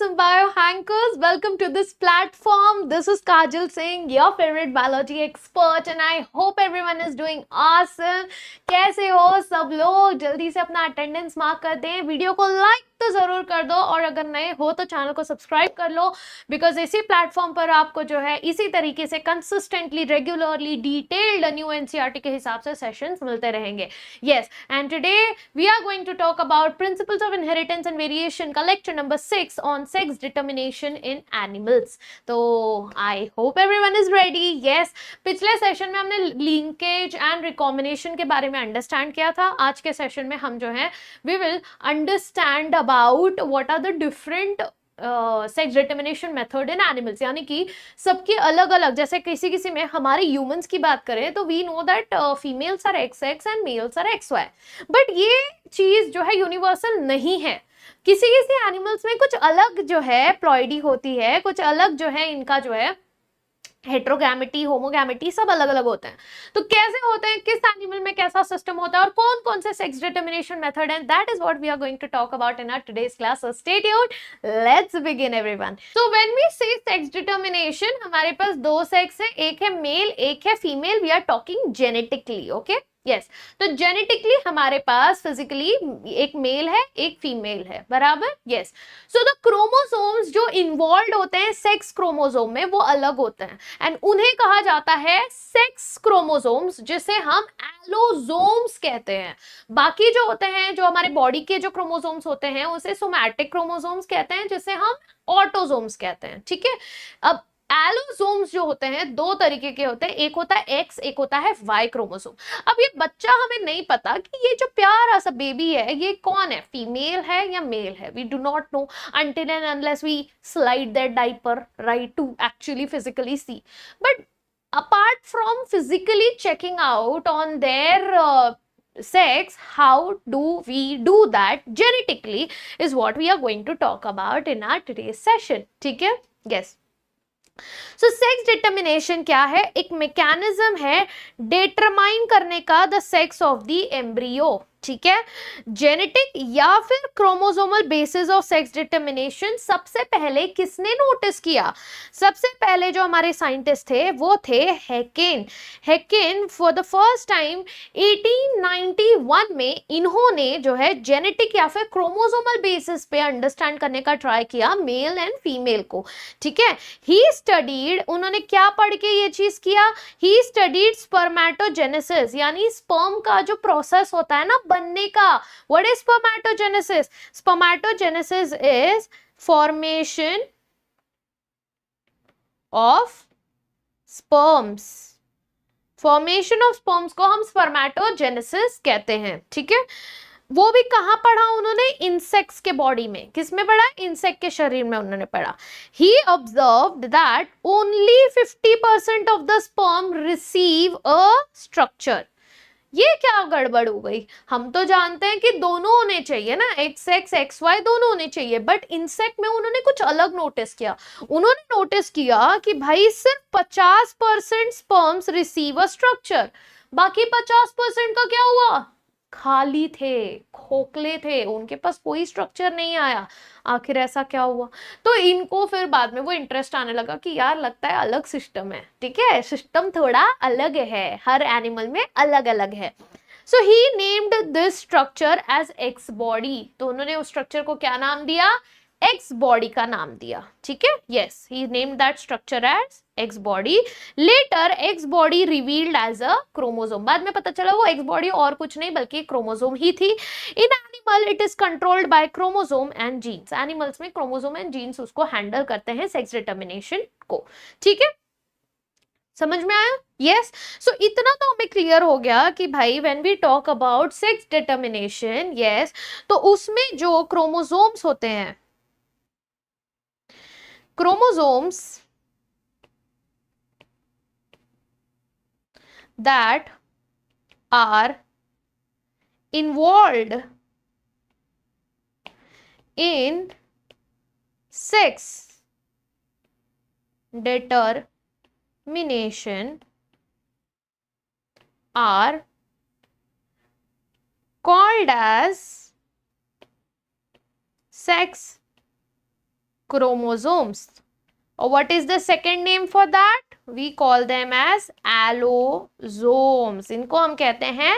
awesome bio hankers. Welcome to this platform. This is Kajal Singh, your favorite biology expert, and I hope everyone is doing awesome. कैसे हो सब लोग? जल्दी से अपना attendance mark कर दें, वीडियो को लाइक तो जरूर कर दो और अगर नए हो तो चैनल को सब्सक्राइब कर लो बिकॉज इसी प्लेटफॉर्म पर आपको जो है इसी तरीके से consistently regularly detailed new NCERT के हिसाब से सेशंस मिलते रहेंगे. Yes, and today we are going to talk about principles of inheritance and variation का lecture number 6 on sex determination in animals. तो I hope everyone is ready. Yes, पिछले session में हमने लिंकेज एंड रिकॉम्बिनेशन के बारे में understand किया था. आज के सेशन में हम जो है we will understand about what are the different sex determination method in animals. यानी कि सबकी अलग अलग, जैसे किसी किसी में हमारे ह्यूमंस की बात करें तो we know that females are X X and males are X Y, but ये चीज जो है यूनिवर्सल नहीं है. किसी किसी एनिमल्स में कुछ अलग जो है प्लॉइडी होती है, कुछ अलग जो है इनका जो है हेट्रोगैमेटी होमोगैमेटी सब अलग अलग होते हैं. तो कैसे होते हैं, किस एनिमल में कैसा सिस्टम होता है और कौन कौन से सेक्स डिटर्मिनेशन मेथड हैं, that is what we are going to talk about in our today's class. So stay tuned, let's begin everyone. So when we say sex determination, हमारे पास दो सेक्स है, एक है मेल एक है female. We are talking genetically. Okay, yes. तो genetically हमारे पास फिजिकली एक मेल है एक फीमेल है, बराबर. यस. सो द क्रोमोसोम्स जो इन्वॉल्व होते हैं सेक्स क्रोमोसोम में वो अलग होते हैं एंड उन्हें कहा जाता है सेक्स क्रोमोसोम्स, जिसे हम एलोसोम्स कहते हैं. बाकी जो होते हैं, जो हमारे बॉडी के जो क्रोमोसोम्स होते हैं उसे सोमैटिक क्रोमोसोम्स कहते हैं, जिसे हम ऑटोसोम्स कहते हैं. ठीक है. अब एलोसोम्स जो होते हैं दो तरीके के होते हैं, एक होता है एक्स एक होता है वाई क्रोमोसोम. अब ये बच्चा हमें नहीं पता कि ये जो प्यारा सा बेबी है ये कौन है, फीमेल है या मेल है. We do not know until and unless we slide their diaper, right, to actually physically see. But apart from physically checking out on their sex, how do we do that genetically is what we are going to talk about in our today's session. ठीक है. yes. So sex determination क्या है? एक mechanism है determine करने का the sex of the embryo. ठीक है. जेनेटिक या फिर chromosomal basis of sex determination सबसे पहले किसने नोटिस किया? सबसे पहले जो हमारे साइंटिस्ट थे वो थे हैकेन. हैकेन फॉर द फर्स्ट टाइम 1891 में इन्होंने जो है जेनेटिक या फिर क्रोमोसोमल बेसिस पे अंडरस्टैंड करने का ट्राई किया मेल एंड फीमेल को. ठीक है. ही स्टडीड, उन्होंने क्या पढ़ के ये चीज किया? ही स्टडीड स्पर्मेटोजेनेसिस, यानी स्पर्म का जो प्रोसेस होता है ना बनने का. What is spermatogenesis? Spermatogenesis is formation of sperms. Formation of sperms को हम स्पर्मेटोजेनेसिस कहते हैं. ठीक है. वो भी कहां पढ़ा उन्होंने? इंसेक्ट्स के बॉडी में. किसमें पढ़ा? इंसेक्ट के शरीर में उन्होंने पढ़ा. He observed that only 50% of the sperm receive a structure. ये क्या गड़बड़ हो गई? हम तो जानते हैं कि दोनों होने चाहिए ना, एक्स एक्स एक्स वाई दोनों होने चाहिए, बट इंसेक्ट में उन्होंने कुछ अलग नोटिस किया. उन्होंने नोटिस किया कि भाई सिर्फ 50% स्पर्म्स रिसीव अ स्ट्रक्चर, बाकी 50% का क्या हुआ? खाली थे, खोखले थे, उनके पास कोई स्ट्रक्चर नहीं आया. आखिर ऐसा क्या हुआ? तो इनको फिर बाद में वो इंटरेस्ट आने लगा कि यार लगता है अलग सिस्टम है. ठीक है. सिस्टम थोड़ा अलग है, हर एनिमल में अलग अलग है. So he named this structure as X body. तो उन्होंने उस स्ट्रक्चर को क्या नाम दिया? एक्स बॉडी का नाम दिया. ठीक है. Yes, he named that structure as X body. Later X body revealed as a chromosome. बाद में पता चला वो एक्स बॉडी और कुछ नहीं बल्कि क्रोमोसोम ही थी. In animal it is controlled by chromosome and genes. Animals में क्रोमोसोम एंड जीन्स उसको हैंडल करते हैं सेक्स डिटर्मिनेशन को. ठीक है. समझ में आया? यस. सो इतना तो हमें क्लियर हो गया कि भाई when we talk about sex determination, yes, तो उसमें जो क्रोमोसोम्स होते हैं, chromosomes that are involved in sex determination are called as sex chromosomes. Or what is the second name for that? We call them as allosomes. इनको हम कहते हैं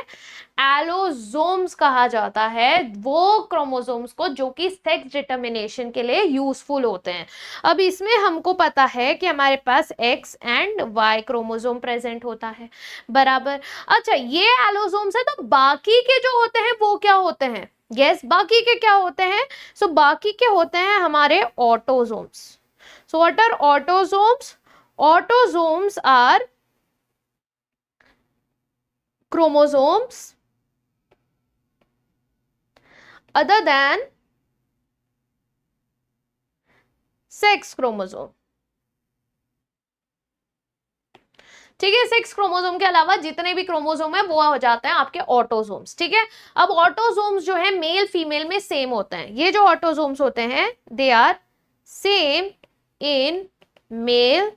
एलोजोम्स कहा जाता है वो क्रोमोसोम्स को जो कि सेक्स डिटर्मिनेशन के लिए यूजफुल होते हैं। अब इसमें हमको पता है कि हमारे पास X and Y chromosome present होता है, बराबर। अच्छा, ये एलोजोम्स है, तो बाकी के जो होते हैं वो क्या होते हैं? यस, बाकी के क्या होते हैं? सो बाकी के होते हैं हमारे autosomes. So what are autosomes? Autosomes are chromosomes other than sex chromosome. ठीक है, सेक्स क्रोमोसोम के अलावा जितने भी क्रोमोसोम है वो हो जाते हैं आपके ऑटोसोम्स। ठीक है, अब ऑटोसोम्स जो है मेल फीमेल में सेम होते हैं। ये जो ऑटोसोम्स होते हैं they are same in male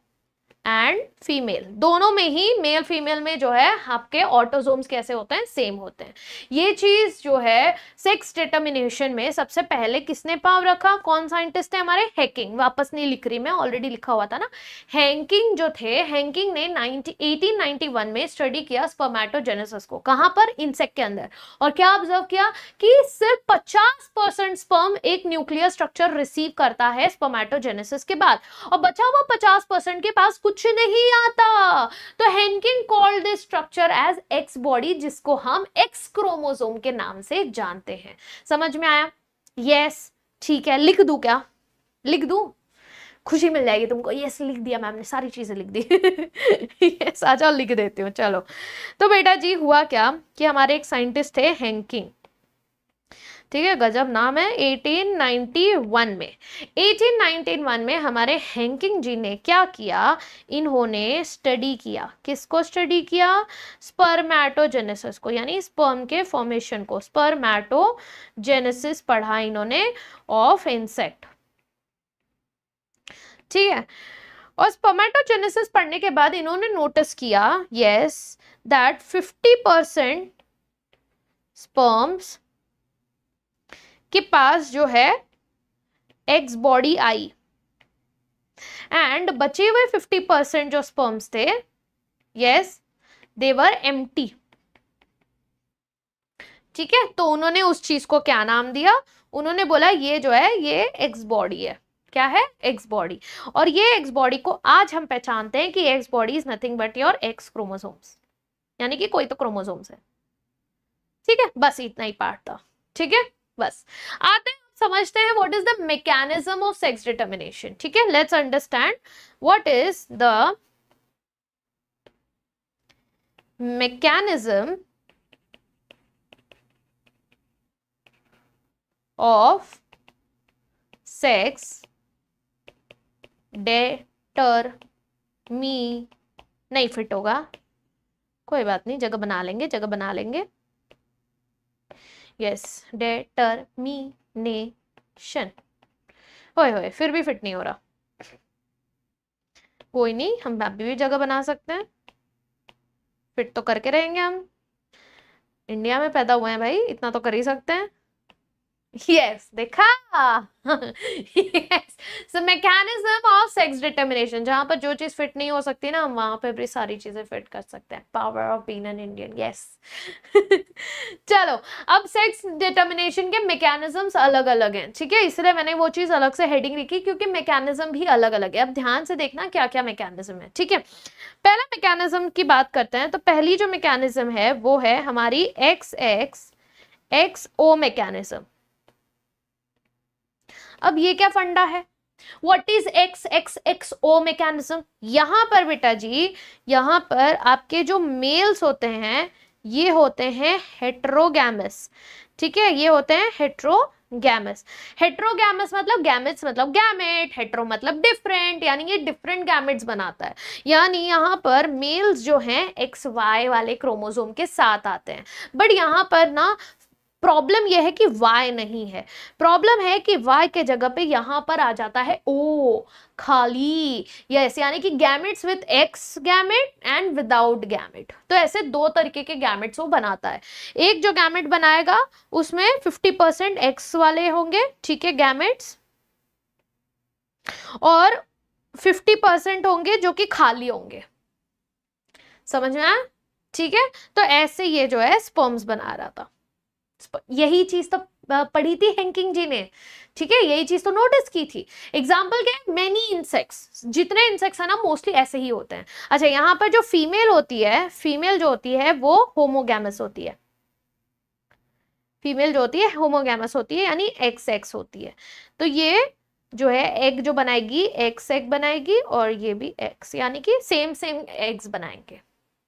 and female, दोनों में ही मेल फीमेल में जो है आपके ऑटोसोम्स कैसे होते हैं? सेम होते हैं। ये चीज जो है सेक्स डिटर्मिनेशन में सबसे पहले किसने पाव रखा? कौन साइंटिस्ट है? हमारे हैंकिंग। वापस नहीं लिख रही मैं, ऑलरेडी लिखा हुआ था ना। हैंकिंग जो थे, हैंकिंग ने 1891 में स्टडी किया स्पर्मेटोजेनेसिस को। कहां पर? इंसेक्ट के अंदर। और क्या ऑब्जर्व किया कि सिर्फ 50% स्पर्म एक न्यूक्लियर स्ट्रक्चर रिसीव करता है स्पर्मेटोजेनेसिस के बाद, और बचा हुआ 50% के पास कुछ नहीं आता। तो Henking called this structure as X body, जिसको हम एक्स क्रोमोसोम के नाम से जानते हैं। समझ में आया? यस, ठीक है। लिख दूं क्या? लिख दूं? खुशी मिल जाएगी तुमको। यस, लिख दिया मैम ने, सारी चीजें लिख दी। यस, आ जाओ, लिख देती हूँ। चलो, तो बेटा जी हुआ क्या कि हमारे एक साइंटिस्ट थे हैंकिंग। ठीक है, गजब नाम है। 1891 में हमारे हैंकिंग जी ने क्या किया? इन्होंने स्टडी किया। किसको स्टडी किया? स्पर्मेटोजेनेसिस को, यानी स्पर्म के फॉर्मेशन को। स्पर्मेटोजेनेसिस पढ़ा इन्होंने ऑफ इंसेक्ट। ठीक है, और स्पर्मेटोजेनेसिस पढ़ने के बाद इन्होंने नोटिस किया यस दैट 50% स्पर्म्स के पास जो है एक्स बॉडी आई, एंड बचे हुए 50% जो स्पर्म्स थे यस दे वर एम्प्टी। ठीक है, तो उन्होंने उस चीज को क्या नाम दिया? उन्होंने बोला ये जो है ये एक्स बॉडी है। क्या है? X body. और ये एक्स बॉडी को आज हम पहचानते हैं कि x body is nothing but your x chromosomes, यानी कि कोई तो क्रोमोसोम्स है। ठीक है, बस इतना ही पार्ट था। ठीक है, बस आते हैं समझते हैं what is the mechanism of sex determination. ठीक है, let's understand what is the mechanism of sex नहीं फिट होगा, कोई बात नहीं, जगह बना लेंगे, जगह बना लेंगे। Yes, determination. होए फिर भी फिट नहीं हो रहा, कोई नहीं, हम अभी भी जगह बना सकते हैं, फिट तो करके रहेंगे। हम इंडिया में पैदा हुए हैं भाई, इतना तो कर ही सकते हैं। Yes, देखा। Yes, so mechanism of sex determination, जहां पर जो चीज फिट नहीं हो सकती ना, हम वहां पर भी सारी चीजें फिट कर सकते हैं। Power of being an Indian. Yes. चलो, अब सेक्स डिटर्मिनेशन के मैकेनिज्म्स अलग अलग हैं। ठीक है, इसलिए मैंने वो चीज अलग से हेडिंग लिखी क्योंकि मैकेनिज्म भी अलग अलग है। अब ध्यान से देखना क्या क्या मैकेनिज्म है। ठीक है, पहला मैकेनिज्म की बात करते हैं। तो पहली जो मैकेनिज्म है वो है हमारी XO मैकेनिज्म। अब ये क्या फंडा है? What is XO mechanism? यहां पर बेटा जी, यहां पर आपके जो मेल्स होते हैं ये होते हैं हेटेरोगैमस। ठीक है, ये होते हैं हेटेरोगैमस। हेटेरोगैमस मतलब गैमेट्स मतलब गैमेट, हेटेरो मतलब डिफरेंट, यानी ये डिफरेंट गैमेट्स बनाता है। यानी यहाँ पर मेल्स जो हैं XY वाले क्रोमोसोम के साथ आते हैं। बट यहाँ पर ना प्रॉब्लम यह है कि Y नहीं है, प्रॉब्लम है कि Y के जगह पे यहां पर आ जाता है O खाली। यस, यानी कि gametes with X gamete and without gamete. तो ऐसे दो तरीके के गैमेट्स वो बनाता है। एक जो गैमेट बनाएगा उसमें 50% X वाले होंगे, ठीक है, गैमेट्स, और 50% होंगे जो कि खाली होंगे। समझ में आया? ठीक है, तो ऐसे ये जो है स्पर्म्स बना रहा था। यही चीज तो पढ़ी थी हैंकिंग जी ने, ठीक है, यही चीज तो नोटिस की थी। एग्जाम्पल क्या है? मेनी इंसेक्ट्स, जितने इंसेक्ट्स है ना मोस्टली ऐसे ही होते हैं। अच्छा, यहाँ पर जो फीमेल होती है, फीमेल जो होती है वो होमोगैमस होती है। फीमेल जो होती है होमोगैमस होती है, यानी एक्स एक्स होती है। तो ये जो है एग जो बनाएगी, एक्स एग बनाएगी, और ये भी एक्स, यानी कि सेम सेम एग्स बनाएंगे,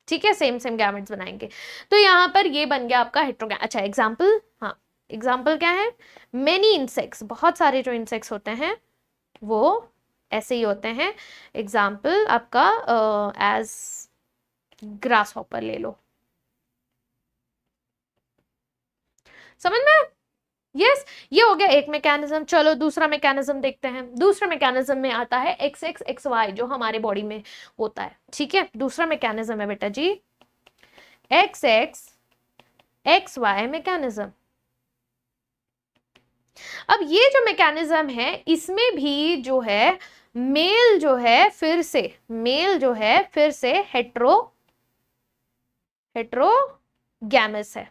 ठीक है, सेम सेम गैमेट्स बनाएंगे। तो यहाँ पर ये बन गया आपका हेट्रोगैम। अच्छा, एग्जाम्पल, हाँ एग्जाम्पल क्या है? मेनी इंसेक्ट्स, बहुत सारे जो इंसेक्ट्स होते हैं वो ऐसे ही होते हैं। एग्जाम्पल आपका एज ग्रास हॉपर ले लो। समझ में? यस, ये हो गया एक मैकेनिज्म। चलो दूसरा मैकेनिज्म देखते हैं। दूसरा मैकेनिज्म में आता है एक्स एक्स एक्स वाई, जो हमारे बॉडी में होता है, ठीक है। दूसरा मैकेनिज्म है बेटा जी X X X Y mechanism. अब ये जो मैकेनिज्म है इसमें भी जो है मेल जो है फिर से, मेल जो है फिर से हेट्रोगैमस है,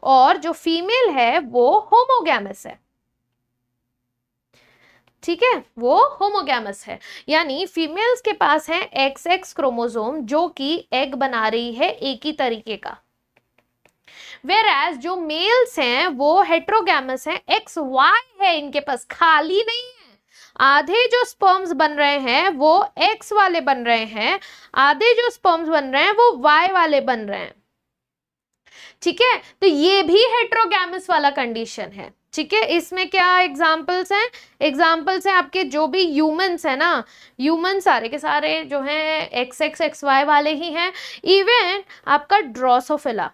और जो फीमेल है वो होमोगैमस है, ठीक है, वो होमोगैमस है। यानी फीमेल्स के पास है एक्स एक्स क्रोमोसोम जो कि एग बना रही है एक ही तरीके का, वेराज जो मेल्स हैं वो हेट्रोगैमस हैं, एक्स वाई है इनके पास, खाली नहीं है। आधे जो स्पर्म्स बन रहे हैं वो एक्स वाले बन रहे हैं, आधे जो स्पर्म्स बन रहे हैं वो वाई वाले बन रहे हैं, ठीक है। तो ये भी हेट्रोगैमस वाला कंडीशन है, ठीक है। इसमें क्या एग्जांपल्स हैं? एग्जांपल्स हैं आपके जो भी ह्यूमंस है ना, ह्यूमन सारे के सारे जो हैं एक्स एक्स एक्स वाई वाले ही हैं। इवन आपका ड्रोसोफिला,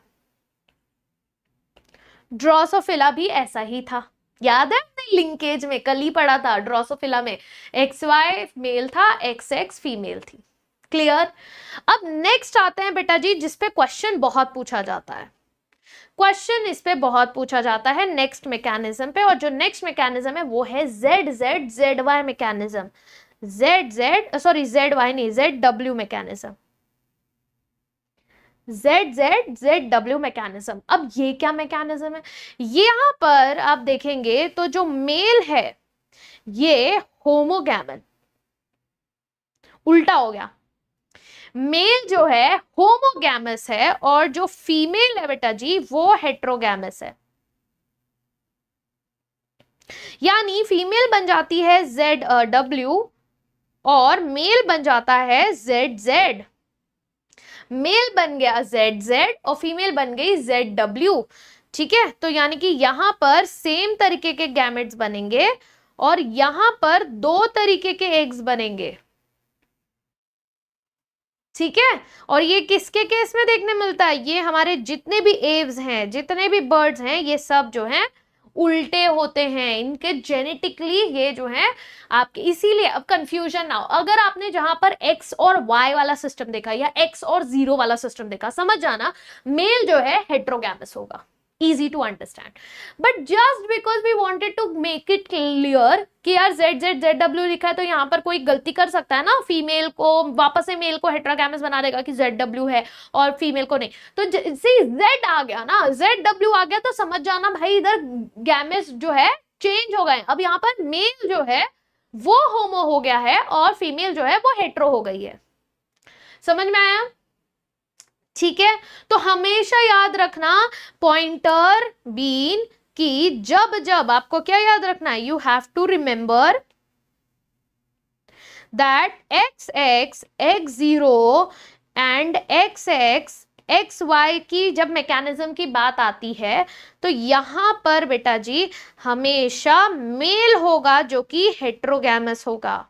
ड्रोसोफिला भी ऐसा ही था, याद है आपने लिंकेज में कल ही पढ़ा था। ड्रोसोफिला में एक्स वाई मेल था, एक्स एक्स फीमेल थी। क्लियर? अब नेक्स्ट आते हैं बेटा जी जिसपे क्वेश्चन बहुत पूछा जाता है। क्वेश्चन इस पे बहुत पूछा जाता है नेक्स्ट मैकेनिज्म पे, और जो नेक्स्ट मैकेनिज्म है वो है Z Z Z Y mechanism. Z Z sorry Z Y नहीं, Z W mechanism, Z Z Z W mechanism. अब ये क्या मैकेनिज्म है? यहां पर आप देखेंगे तो जो मेल है ये होमोगैमन, उल्टा हो गया, मेल जो है होमोगैमस है और जो फीमेल है बेटा जी वो हेट्रोगैमस है। यानी फीमेल बन जाती है जेड डब्ल्यू और मेल बन जाता है जेड जेड। मेल बन गया जेड जेड और फीमेल बन गई जेड डब्ल्यू, ठीक है। तो यानी कि यहां पर सेम तरीके के गैमेट्स बनेंगे और यहां पर दो तरीके के एग्स बनेंगे, ठीक है। और ये किसके केस में देखने मिलता है? ये हमारे जितने भी एव्स हैं, जितने भी बर्ड्स हैं, ये सब जो हैं उल्टे होते हैं, इनके जेनेटिकली ये जो है आपके। इसीलिए अब कंफ्यूजन ना हो, अगर आपने जहां पर एक्स और वाई वाला सिस्टम देखा या एक्स और जीरो वाला सिस्टम देखा, समझ जाना मेल जो है हेट्रोगैमस होगा, easy to understand. But just because we wanted to make it clear कि यार ZZZW लिखा है तो यहाँ पर कोई गलती कर सकता है ना, फीमेल को वापस से मेल को हेट्रोगैमस बना देगा कि ZW है और फीमेल को नहीं। तो से Z आ गया ना, ZW आ गया तो समझ जाना भाई इधर गैमेट्स जो है चेंज हो गए। अब यहाँ पर मेल जो है वो होमो हो गया है और फीमेल जो है वो हेट्रो हो गई है। समझ में आया? ठीक है, तो हमेशा याद रखना पॉइंटर बीन कि जब जब आपको क्या याद रखना है, you have to remember that X X X zero and X X X Y की जब मैकेनिज्म की बात आती है तो यहां पर बेटा जी हमेशा मेल होगा जो कि हेट्रोगैमस होगा।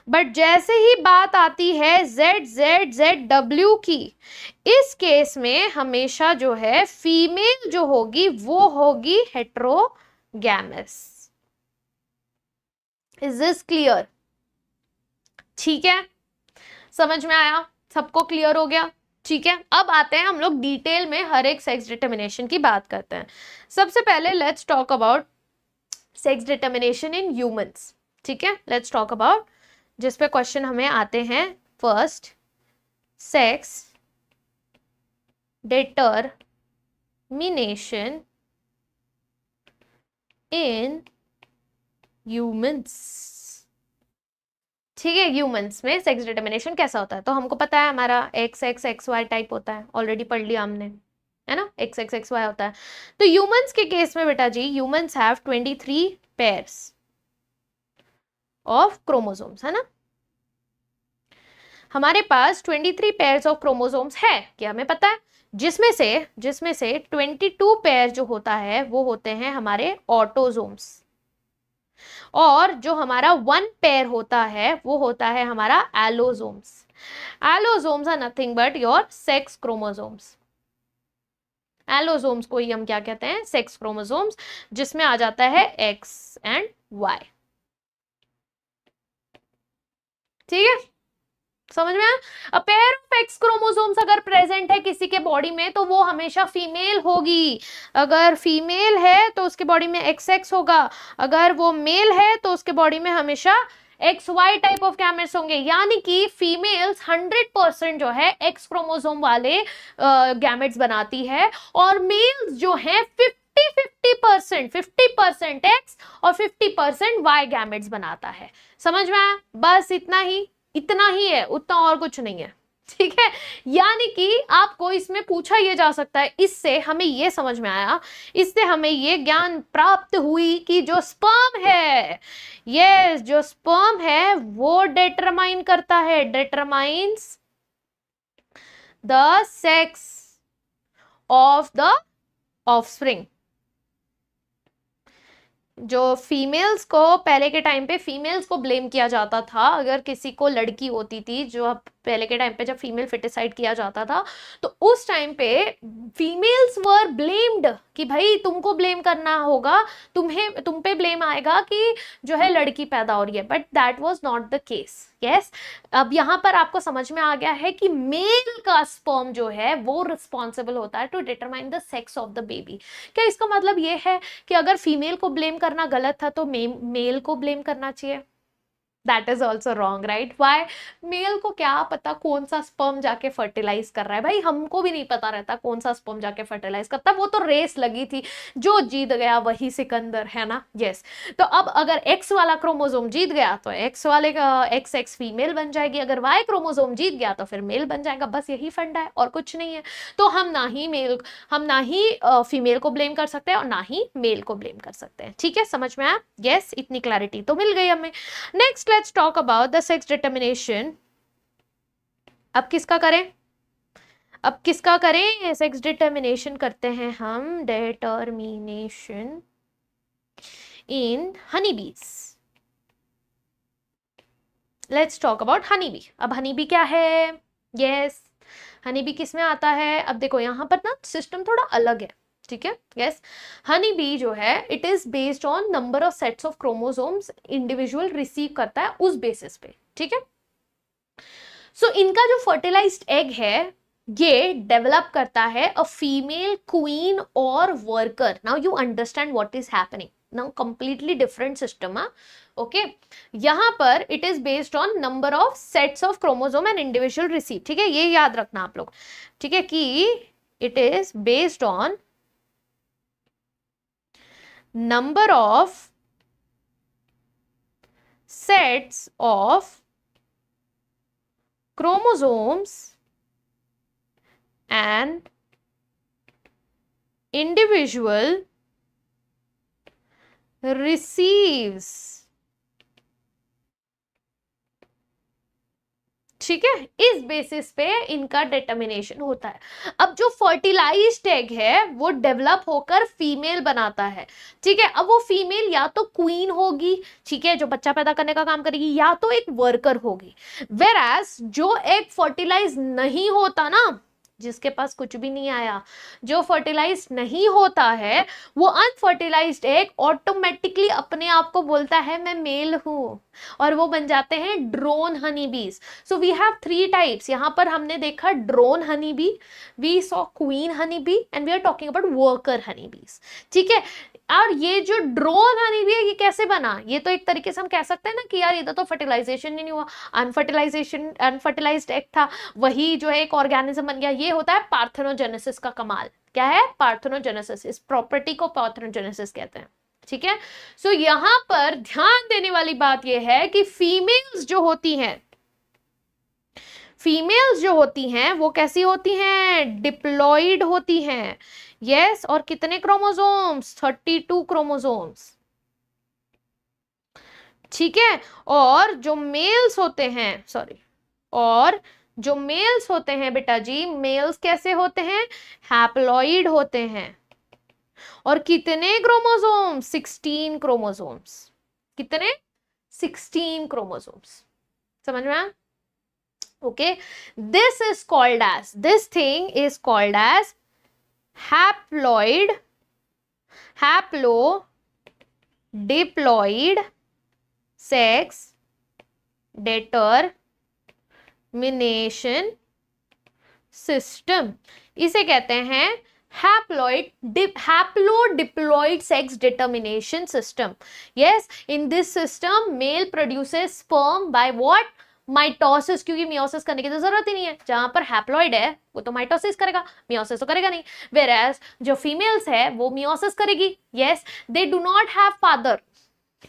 बट जैसे ही बात आती है जेड जेड जेड डब्ल्यू की, इस केस में हमेशा जो है फीमेल जो होगी वो होगी हेट्रोगैमस। Is this clear? ठीक है, समझ में आया? सबको क्लियर हो गया? ठीक है, अब आते हैं हम लोग डिटेल में हर एक सेक्स डिटर्मिनेशन की बात करते हैं। सबसे पहले let's talk about sex determination in humans, ठीक है, लेट्स टॉक अबाउट, जिस पे क्वेश्चन हमें आते हैं। First, sex determination in humans, ठीक है, ह्यूमंस में सेक्स डिटर्मिनेशन कैसा होता है। तो हमको पता है हमारा X X X Y type होता है, ऑलरेडी पढ़ लिया हमने, है ना, एक्स एक्स एक्स वाई होता है। तो ह्यूमंस के केस में बेटा जी, humans have 23 pairs of chromosomes, है ना, हमारे पास 23 पेयर्स ऑफ क्रोमोसोम्स है, क्या हमें पता है, जिसमें से 22 पेयर जो होता है वो होते हैं हमारे ऑटोसोम्स, और जो हमारा 1 पेयर होता है वो होता है हमारा allosomes. Allosomes are nothing but your sex chromosomes. Allosomes को ही हम क्या कहते हैं, सेक्स क्रोमोसोम्स, जिसमें आ जाता है एक्स एंड वाई, ठीक है, समझ में आया। A pair of x chromosomes अगर प्रेजेंट है किसी के बॉडी में तो वो हमेशा फीमेल होगी, अगर फीमेल है तो उसके बॉडी में एक्स एक्स होगा, अगर वो मेल है तो उसके बॉडी में हमेशा X Y type of gametes होंगे, यानी कि फीमेल्स 100% जो है एक्स क्रोमोसोम वाले गैमेट्स बनाती है, और मेल्स जो है 50% एक्स और 50% वाई गैमेट्स बनाता है। समझ में आया, बस इतना ही है, उतना और कुछ नहीं है, ठीक है। यानी कि आपको इसमें पूछा यह जा सकता है, इससे हमें यह समझ में आया, इससे हमें यह ज्ञान प्राप्त हुई कि जो स्पर्म है, यस, जो स्पर्म है वो डिटरमाइन करता है, determines the sex of the offspring. जो फीमेल्स को पहले के टाइम पे फीमेल्स को ब्लेम किया जाता था, अगर किसी को लड़की होती थी, जो पहले के टाइम पे जब फीमेल फिटिसाइड किया जाता था तो उस टाइम पे फीमेल्स वर ब्लेम्ड कि भाई तुमको ब्लेम करना होगा, तुम पे ब्लेम आएगा कि जो है लड़की पैदा हो रही है, but that was not the case. Yes, अब यहाँ पर आपको समझ में आ गया है कि मेल का स्पर्म जो है वो रिस्पॉन्सिबल होता है to determine the sex of the baby. क्या इसका मतलब ये है कि अगर फीमेल को ब्लेम करना गलत था तो मेल को ब्लेम करना चाहिए? That is also wrong, right? Why? Male को क्या पता कौन सा स्पर्म जाके फर्टिलाइज कर रहा है, भाई हमको भी नहीं पता रहता कौन सा स्पर्म जाके फर्टिलाइज करता, वो तो रेस लगी थी, जो जीत गया वही सिकंदर, है ना। यस, तो अब अगर एक्स वाला क्रोमोसोम जीत गया तो एक्स वाले का एक्स एक्स फीमेल बन जाएगी, अगर वाई क्रोमोसोम जीत गया तो फिर मेल बन जाएगा, बस यही फंडा है और कुछ नहीं है। तो हम ना ही फीमेल को ब्लेम कर सकते हैं और ना ही मेल को ब्लेम कर सकते हैं, ठीक है, समझ में आया? यस, इतनी क्लैरिटी तो मिल गई हमें। Next let's talk about the sex determination. अब किसका करें? सेक्स डिटर्मिनेशन करते हैं हम, डिटर्मिनेशन इन हनी बीज। Let's talk about honey bee. अब हनी बी क्या है? यस, हनी बी किस में आता है? अब देखो यहाँ पर ना सिस्टम थोड़ा अलग है, ठीक है। यस, हनी बी जो है it is based on number of sets of chromosomes individual receive करता है उस बेसिस पे, ठीक है। सो इनका जो फर्टिलाइज्ड एग है ये डेवलप करता है अ फीमेल क्वीन और worker. Now you understand what is happening now, completely different system है, ओके। यहां पर it is based on number of sets of chromosome and individual receive, ठीक है, ये याद रखना आप लोग, ठीक है, कि it is based on number of sets of chromosomes and individual receives, ठीक है, इस बेसिस पे इनका डिटर्मिनेशन होता है। अब जो फर्टिलाइज्ड एग है वो डेवलप होकर फीमेल बनाता है, ठीक है। अब वो फीमेल या तो क्वीन होगी, ठीक है, जो बच्चा पैदा करने का काम करेगी, या तो एक वर्कर होगी। वेराज जो एग फर्टिलाइज नहीं होता ना, जिसके पास कुछ भी नहीं आया, जो फर्टिलाइज नहीं होता है, वो अनफर्टिलाइज्ड एग ऑटोमेटिकली अपने आप को बोलता है मैं मेल हूं, और वो बन जाते हैं drone honey bees. So we have 3 types. यहां पर हमने देखा drone honey bee, we saw queen honey bee, and we are talking about worker honey bees, ठीक है। और ये जो ड्रोन हनी भी है ये कैसे बना, ये तो एक तरीके से हम कह सकते हैं ना कि यार इधर तो फर्टिलाइजेशन ही नहीं हुआ, अनफर्टिलाइज्ड एग था, वही जो है एक ऑर्गेनिज्म बन गया। ये होता है पार्थेनोजेनेसिस का कमाल। क्या है? पार्थेनोजेनेसिस। इस प्रॉपर्टी को पार्थेनोजेनेसिस कहते हैं। ठीक है, सो यहां पर ध्यान देने वाली बात यह है कि फीमेल्स जो होती हैं वो कैसी होती हैं? डिप्लॉइड होती हैं। यस, और कितने क्रोमोसोम्स? 32 क्रोमोसोम्स। ठीक है, और जो मेल्स होते हैं, बेटा जी, मेल्स कैसे होते हैं? हैप्लॉइड होते हैं। और कितने क्रोमोसोम्स? 16 क्रोमोसोम्स। कितने? 16 क्रोमोसोम्स। समझ में आया? Okay, this thing is called as haplodiploid sex determination system. इसे कहते हैं haplodiploid sex determination system. Yes, in this system male produces sperm by what? Mitosis, क्योंकि मियोसिस करने की तो जरूरत ही नहीं है। जहां पर हैप्लॉइड है वो तो माइटोसिस करेगा, मियोसिस तो करेगा नहीं। वेयरएज जो फीमेल्स है वो मियोसिस करेगी। Yes, they do not have father,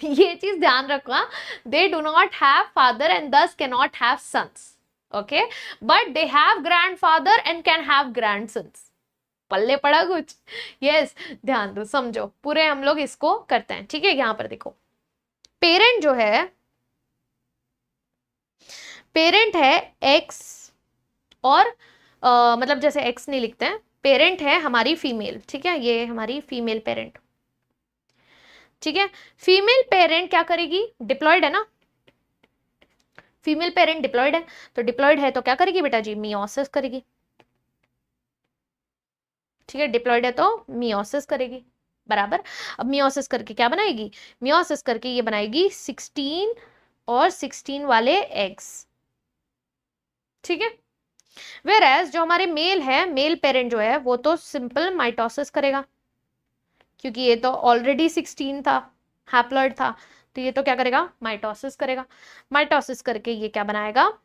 ये चीज ध्यान रखना, they do not have father and thus can not have sons. Okay, but they have grandfather and can have grandsons. पल्ले पड़ा कुछ? यस, ध्यान दो, समझो, पूरे हम लोग इसको करते हैं। ठीक है, यहां पर देखो, पेरेंट जो है, पेरेंट है एक्स, और मतलब जैसे एक्स नहीं लिखते हैं, पेरेंट है हमारी फीमेल। ठीक है, ये हमारी फीमेल पेरेंट। ठीक है, फीमेल पेरेंट क्या करेगी? डिप्लॉयड है ना, फीमेल पेरेंट डिप्लॉयड है, तो डिप्लॉयड है तो क्या करेगी बेटा जी? मियोसिस करेगी। ठीक है, डिप्लॉयड है तो मियोसिस करेगी, बराबर। अब मियोसिस करके क्या बनाएगी? मियोसिस करके ये बनाएगी 16 और 16 वाले एग्स। ठीक है, वेयरएज जो हमारे मेल है, मेल पेरेंट जो है वो तो सिंपल माइटोसिस करेगा, क्योंकि ये तो ऑलरेडी 16 था, हैप्लॉइड था, तो ये तो क्या करेगा? माइटोसिस करेगा। माइटोसिस करके ये क्या बनाएगा?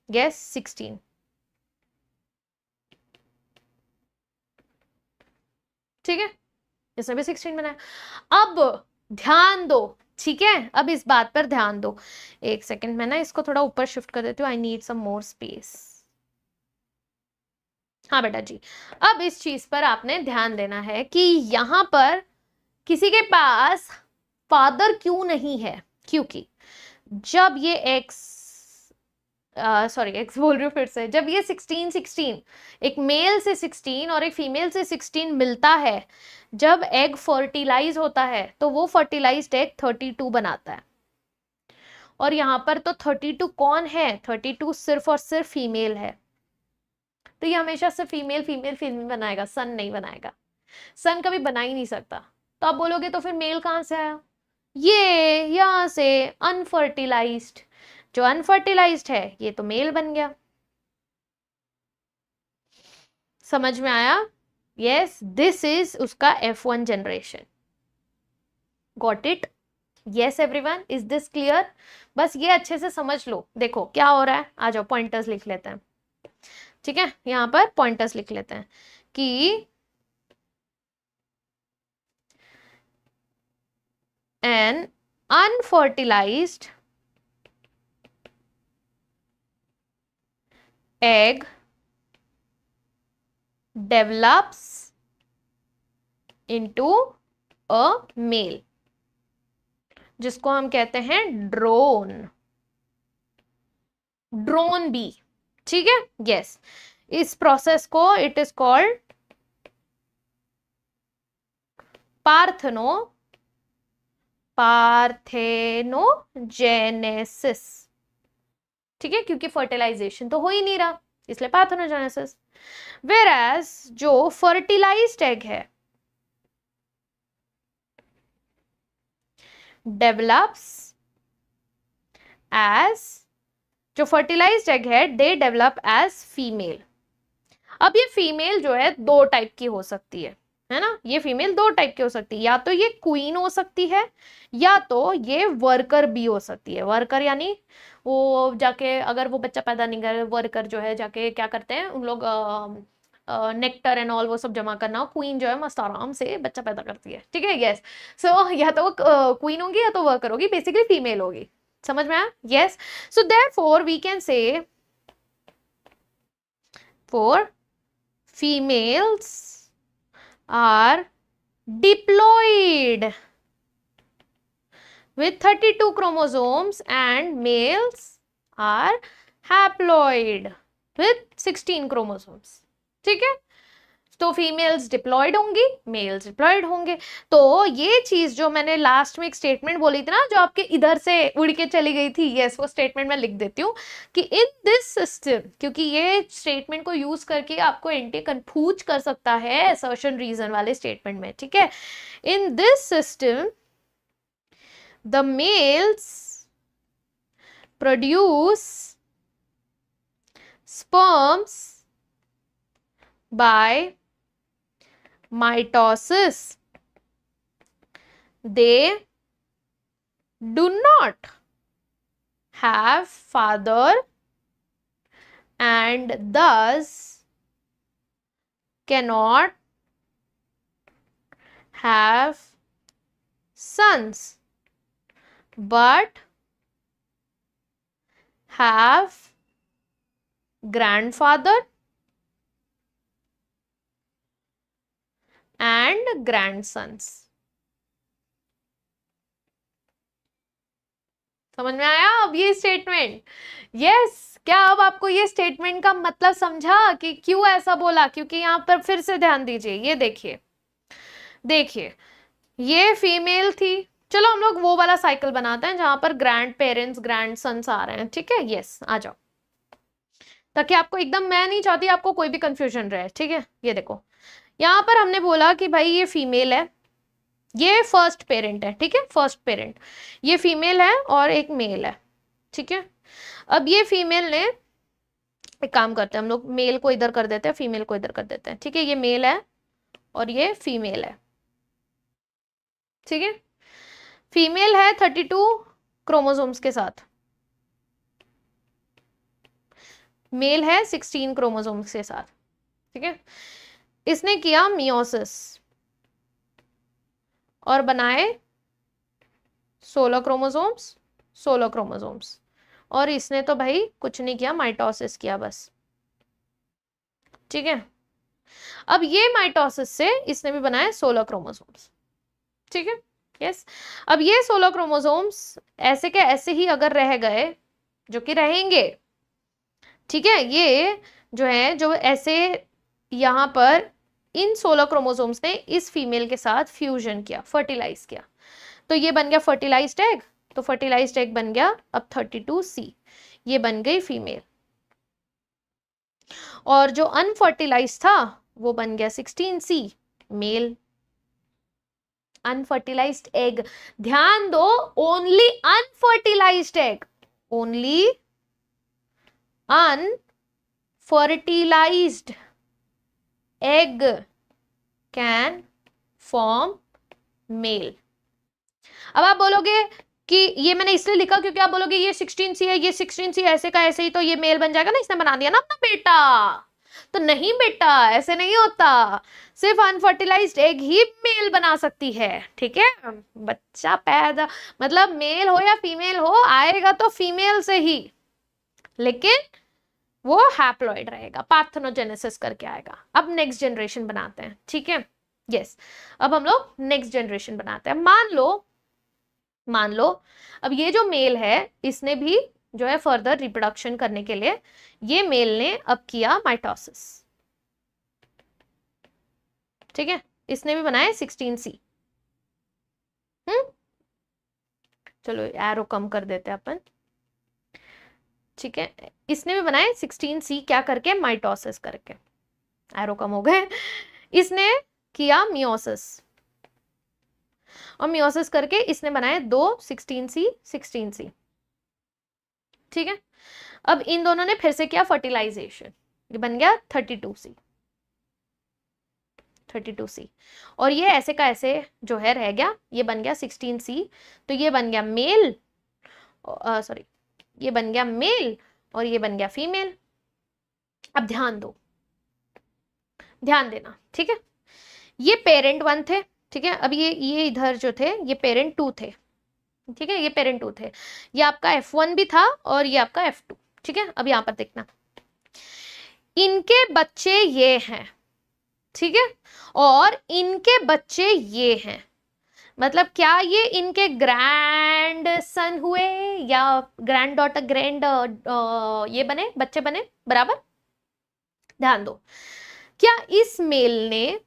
यस, 16। ठीक है, इसमें भी 16 बनाया। अब ध्यान दो, ठीक है, अब इस बात पर ध्यान दो। एक सेकंड, मैं ना इसको थोड़ा ऊपर शिफ्ट कर देती हूँ, I need some more space. हाँ बेटा जी, अब इस चीज पर आपने ध्यान देना है कि यहां पर किसी के पास फादर क्यों नहीं है? क्योंकि जब ये एक्स बोल रही हूँ फिर से, जब ये 16 एक मेल से 16 और एक फीमेल से 16 मिलता है, जब एग फर्टिलाइज होता है तो वो फर्टिलाइज्ड एग 32 बनाता है। और यहां पर तो 32 कौन है? 32 सिर्फ और सिर्फ फीमेल है, तो ये हमेशा से फीमेल फीमेल फीमेल बनाएगा, सन नहीं बनाएगा। सन कभी बना ही नहीं सकता। तो आप बोलोगे तो फिर मेल कहां से आया? ये यहां से अनफर्टिलाइज्ड, जो अनफर्टिलाइज्ड है ये तो मेल बन गया। समझ में आया? यस, दिस इज उसका F1 generation. Got it? Yes everyone, is this clear? बस ये अच्छे से समझ लो। देखो क्या हो रहा है, आ जाओ पॉइंटर्स लिख लेते हैं। ठीक है, यहां पर पॉइंटर्स लिख लेते हैं कि an unfertilized egg develops into a male, जिसको हम कहते हैं ड्रोन बी। ठीक है, यस, इस प्रोसेस को इट इज कॉल्ड पार्थेनोजेनेसिस। ठीक है, क्योंकि फर्टिलाइजेशन तो हो ही नहीं रहा, इसलिए पार्थेनोजेनेसिस। वेयरएज जो फर्टिलाइज्ड एग है डेवलप्स एज, जो फर्टिलाइज्ड एग है दे डेवलप एज फीमेल। अब ये फीमेल जो है दो टाइप की हो सकती है। है ना। ये फीमेल दो टाइप की हो सकती है, या तो ये क्वीन हो सकती है या तो ये वर्कर भी हो सकती है। वर्कर यानी वो जाके अगर वो बच्चा पैदा नहीं करे, वर्कर जो है जाके क्या करते हैं उन लोग, नेक्टर एंड ऑल वो सब जमा करना। क्वीन जो है मस्त आराम से बच्चा पैदा करती है, ठीक है। यस, सो या तो वो क्वीन होगी या तो वर्कर होगी, बेसिकली फीमेल होगी। समझ में आया? Yes, so therefore we can say for females are diploid with 32 chromosomes and males are haploid with 16 chromosomes. ठीक है, तो फीमेल्स डिप्लॉयड होंगी, मेल्स डिप्लॉयड होंगे। तो ये चीज जो मैंने लास्ट में एक स्टेटमेंट बोली थी ना, जो आपके इधर से उड़ के चली गई थी, यस, वो स्टेटमेंट मैं लिख देती हूँ कि इन दिस सिस्टम, क्योंकि ये स्टेटमेंट को यूज करके आपको एंटी कंफ्यूज कर सकता है असर्शन रीजन वाले स्टेटमेंट में, ठीक है। In this system the mails produce sperms by mitosis. They do not have father and thus cannot have sons, but have grandfather and grandsons. समझ में आया अब ये स्टेटमेंट? यस, क्या अब आपको ये स्टेटमेंट का मतलब समझा कि क्यों ऐसा बोला? क्योंकि यहां पर फिर से ध्यान दीजिए, ये देखिए, देखिए ये फीमेल थी। चलो हम लोग वो वाला साइकिल बनाते हैं जहां पर ग्रैंड पेरेंट्स ग्रैंड सन्स आ रहे हैं, ठीक है। यस, आ जाओ, ताकि आपको एकदम, मैं नहीं चाहती आपको कोई भी कंफ्यूजन रहे, ठीक है। ये देखो, यहां पर हमने बोला कि भाई ये फीमेल है, ये फर्स्ट पेरेंट है, ठीक है, फर्स्ट पेरेंट, ये फीमेल है और एक मेल है, ठीक है। अब ये फीमेल ने, एक काम करते हैं हम लोग, मेल को इधर कर देते हैं, फीमेल को इधर कर देते हैं, ठीक है। ये मेल है और ये फीमेल है, ठीक है। फीमेल है 32 क्रोमोसोम्स के साथ, मेल है 16 क्रोमोसोम्स के साथ, ठीक है। इसने किया मियोसिस और बनाए 16 क्रोमोसोम्स, 16 क्रोमोसोम्स, और इसने तो भाई कुछ नहीं किया, माइटोसिस किया बस, ठीक है। अब ये माइटोसिस से इसने भी बनाए 16 क्रोमोसोम्स, ठीक है। यस, अब ये 16 क्रोमोसोम्स ऐसे के ऐसे ही अगर रह गए, जो कि रहेंगे, ठीक है, ये जो है, जो ऐसे यहां पर इन 16 क्रोमोसोम्स ने इस फीमेल के साथ फ्यूजन किया, फर्टिलाइज किया, तो ये बन गया फर्टिलाइज्ड एग। तो फर्टिलाइज्ड एग बन गया अब 32C, ये बन गई फीमेल। और जो अनफर्टिलाइज्ड था वो बन गया 16C, मेल। अनफर्टिलाइज्ड एग, ध्यान दो, only unfertilised egg, only unfertilised egg can form male. अब आप बोलोगे कि ये मैंने इसलिए लिखा क्योंकि आप बोलोगे ये 16C है, ये 16C ऐसे का ऐसे ही, तो ये मेल बन जाएगा ना, इसने बना दिया ना अपना बेटा। तो नहीं बेटा, ऐसे नहीं होता, सिर्फ अनफर्टिलाइज्ड एग ही मेल बना सकती है, ठीक है। बच्चा पैदा, मतलब मेल हो या फीमेल हो, आएगा तो फीमेल से ही, लेकिन वो हैप्लॉइड रहेगा, पार्थेनोजेनेसिस करके आएगा। अब नेक्स्ट जनरेशन बनाते हैं, ठीक है। यस, अब हम लोग नेक्स्ट जनरेशन बनाते हैं। मान लो अब ये जो मेल है, इसने भी जो है फर्दर रिप्रोडक्शन करने के लिए, ये मेल ने अब किया माइटोसिस, ठीक है। इसने भी बनाए 16C। चलो एरो कम कर देते हैं अपन, ठीक है। इसने भी बनाए 16C, क्या करके? माइटोसिस करके, एरो कम हो गए। इसने किया मियोसिस, और मियोसिस करके इसने बनाए दो 16C, ठीक है। अब इन दोनों ने फिर से किया फर्टिलाइजेशन, ये बन गया 32C, 32C, और ये ऐसे का ऐसे जो है रह गया, ये बन गया 16C, तो ये बन गया मेल, सॉरी ये बन गया मेल और ये बन गया फीमेल। अब ध्यान दो, ध्यान देना, ठीक है। ये पेरेंट 1 थे, ठीक है। अब ये इधर जो थे ये पेरेंट 2 थे, ठीक है, ये पेरेंट 2 थे। ये आपका F1 भी था और ये आपका F2, ठीक है। अब यहां पर देखना, इनके बच्चे ये हैं, ठीक है, और इनके बच्चे ये हैं। मतलब क्या ये इनके ग्रैंड सन हुए या ग्रैंड डॉटर, ग्रैंड ये बने, बच्चे बने, बराबर। ध्यान दो, क्या इस मेल ने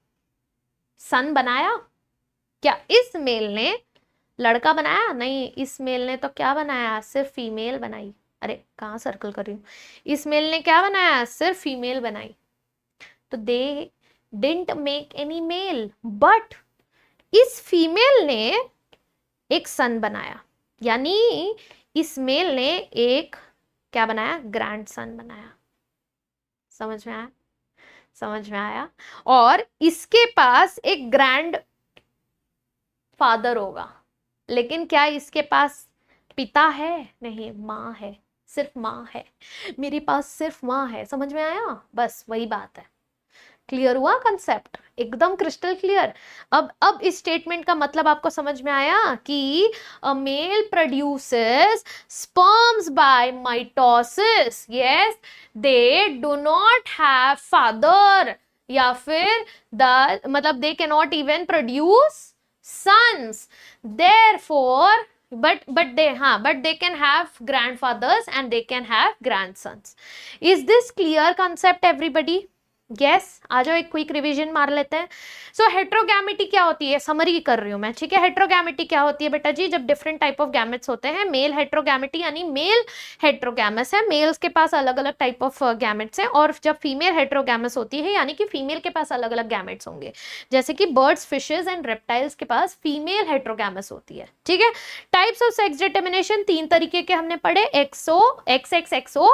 सन बनाया? क्या इस मेल ने लड़का बनाया? नहीं, इस मेल ने तो क्या बनाया, सिर्फ फीमेल बनाई। अरे कहाँ सर्कल कर रही हूँ, इस मेल ने क्या बनाया, सिर्फ फीमेल बनाई। तो they didn't make any male, but इस फीमेल ने एक सन बनाया, यानी इस मेल ने एक क्या बनाया, ग्रैंड सन बनाया। समझ में आया? समझ में आया। और इसके पास एक ग्रैंड फादर होगा, लेकिन क्या इसके पास पिता है? नहीं, माँ है, सिर्फ माँ है। मेरे पास सिर्फ माँ है। समझ में आया? बस वही बात है। क्लियर हुआ कंसेप्ट? एकदम क्रिस्टल क्लियर। अब इस स्टेटमेंट का मतलब आपको समझ में आया कि a male produces sperms by mitosis, yes, they do not have father, या फिर द मतलब they can not even produce sons, therefore but they can have grandfathers and they can have grandsons. Is this clear concept everybody? Yes, आ जाओ एक quick revision मार लेते हैं। सो हेट्रोगैमेटी क्या होती है, समरी कर रही हूं मैं, ठीक है। हेट्रोगैमेटी क्या होती है बेटा जी, जब डिफरेंट टाइप ऑफ गैमेट्स होते हैं। मेल हेट्रोगैमेटी यानी मेल हेट्रोगैमस है, मेल्स के पास अलग अलग टाइप ऑफ गैमेट्स हैं, और जब फीमेल हेट्रोगैमस होती है यानी कि फीमेल के पास अलग अलग गैमेट्स होंगे, जैसे कि बर्ड्स, फिशेज एंड रेप्टाइल्स के पास फीमेल हेट्रोगैमस होती है, ठीक है। टाइप्स ऑफ सेक्स डिटर्मिनेशन 3 तरीके के हमने पढ़े, XO, x XO,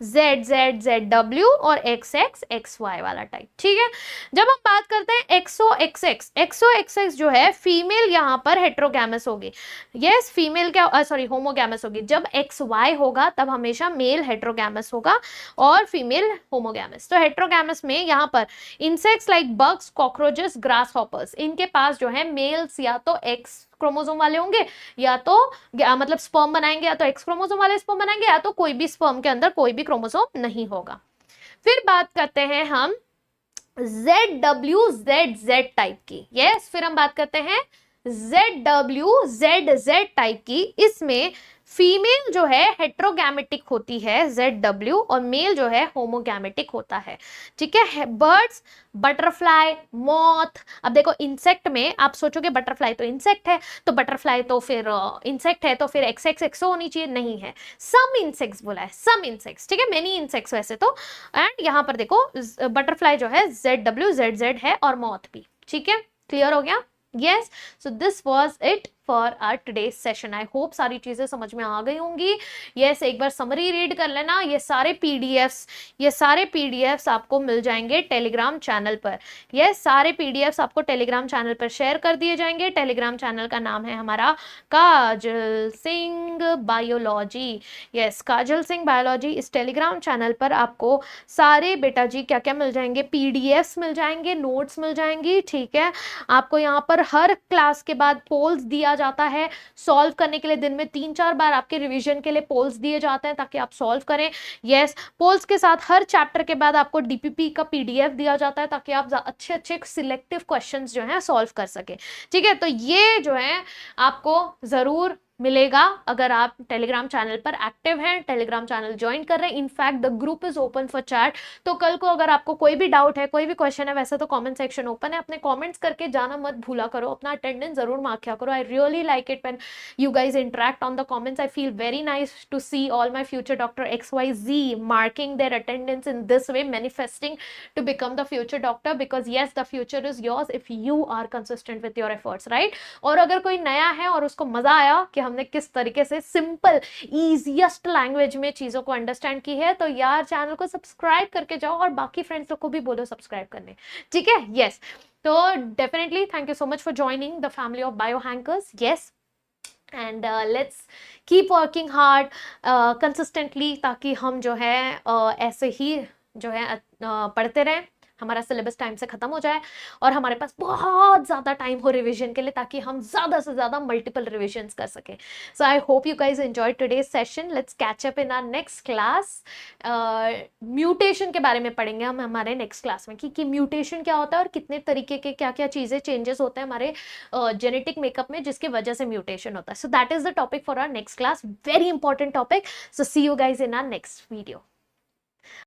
Z Z Z W और एक्स एक्स एक्स वाई वाला टाइप, ठीक है। जब हम बात करते हैं एक्सओ एक्स एक्स जो है फीमेल यहाँ पर हेट्रोगैमस होगी, यस, फीमेल क्या सॉरी होमोगैमस होगी। जब एक्स वाई होगा तब हमेशा मेल हेट्रोगैमस होगा और फीमेल होमोगैमस। तो हेट्रोगैमस में यहाँ पर insects like bugs, cockroaches, grass hoppers, इनके पास जो है मेल्स या तो एक्स क्रोमोसोम वाले होंगे, या तो मतलब स्पर्म बनाएंगे, या तो एक्स क्रोमोसोम वाले स्पर्म बनाएंगे, या तो कोई भी स्पर्म के अंदर कोई भी क्रोमोसोम नहीं होगा। फिर बात करते हैं हम ZWZZ टाइप की, यस, फिर हम बात करते हैं ZWZZ टाइप की। इसमें फीमेल जो है हेट्रोगैमेटिक होती है ZW, और मेल जो है होमोगैमेटिक होता है, ठीक है। Birds, butterfly, moth. अब देखो इंसेक्ट में आप सोचोगे बटरफ्लाई तो इंसेक्ट है, तो बटरफ्लाई तो फिर इंसेक्ट है, तो फिर एक्स एक्स एक्सो होनी चाहिए, नहीं है। सम इंसेक्ट्स बोला है, सम इंसेक्ट्स, ठीक है, मेनी इंसेक्ट्स वैसे तो। एंड यहाँ पर देखो बटरफ्लाई जो है ZWZZ है और मॉथ भी, ठीक है। क्लियर हो गया? Yes, so this was it for our today's session. I hope सारी चीजें समझ में आ गई होंगी। Yes, एक बार समरी रीड कर लेना। ये सारे पीडीएफ्स आपको मिल जाएंगे टेलीग्राम चैनल पर। Yes, सारे पीडीएफ्स आपको टेलीग्राम चैनल पर शेयर कर दिए जाएंगे। टेलीग्राम चैनल का नाम है हमारा काजल सिंह बायोलॉजी। यस, काजल सिंह बायोलॉजी। इस टेलीग्राम चैनल पर आपको सारे बेटा जी क्या क्या मिल जाएंगे, पीडीएफ्स मिल जाएंगे, नोट्स मिल जाएंगी, ठीक है। आपको यहाँ पर हर क्लास के बाद पोल्स दिया जाता है सॉल्व करने के लिए। दिन में 3-4 बार आपके रिवीजन के लिए पोल्स दिए जाते हैं ताकि आप सॉल्व करें। यस, पोल्स के साथ हर चैप्टर के बाद आपको डीपीपी का पीडीएफ दिया जाता है ताकि आप अच्छे अच्छे सिलेक्टिव क्वेश्चंस जो हैं सॉल्व कर सके, ठीक है। तो ये जो है आपको जरूर मिलेगा अगर आप टेलीग्राम चैनल पर एक्टिव हैं, टेलीग्राम चैनल ज्वाइन कर रहे हैं। In fact the group is open for chat. तो कल को अगर आपको कोई भी डाउट है, कोई भी क्वेश्चन है, वैसे तो कमेंट सेक्शन ओपन है, अपने कमेंट्स करके जाना मत भूला करो, अपना अटेंडेंस जरूर मार्क किया करो। I really like it when you guys interact on the comments. I feel very nice to see all my future doctor XYZ marking their attendance in this way, manifesting to become the future doctor, because yes, the future is yours if you are consistent with your efforts, right? और अगर कोई नया है और उसको मजा आया कि हमने किस तरीके से सिंपल ईजीएस्ट लैंग्वेज में चीजों को अंडरस्टैंड की है, तो यार चैनल को सब्सक्राइब करके जाओ और बाकी फ्रेंड्स लोग को भी बोलो सब्सक्राइब करने, ठीक है। यस, तो definitely thank you so much for joining the family of bio hackers. Yes, and let's keep working hard consistently, ताकि हम जो है ऐसे ही जो है पढ़ते रहें, हमारा सिलेबस टाइम से खत्म हो जाए और हमारे पास बहुत ज़्यादा टाइम हो रिवीजन के लिए, ताकि हम ज़्यादा से ज़्यादा मल्टीपल रिविजन्स कर सकें. So I hope you guys enjoy today's session. Let's catch up in our next class. Mutation के बारे में पढ़ेंगे हम हमारे नेक्स्ट क्लास में कि म्यूटेशन क्या होता है और कितने तरीके के क्या क्या चीज़ें चेंजेस होते हैं हमारे जेनेटिक मेकअप में जिसकी वजह से म्यूटेशन होता है. So that is the topic for our next class. Very important topic. So see you guys in our next video.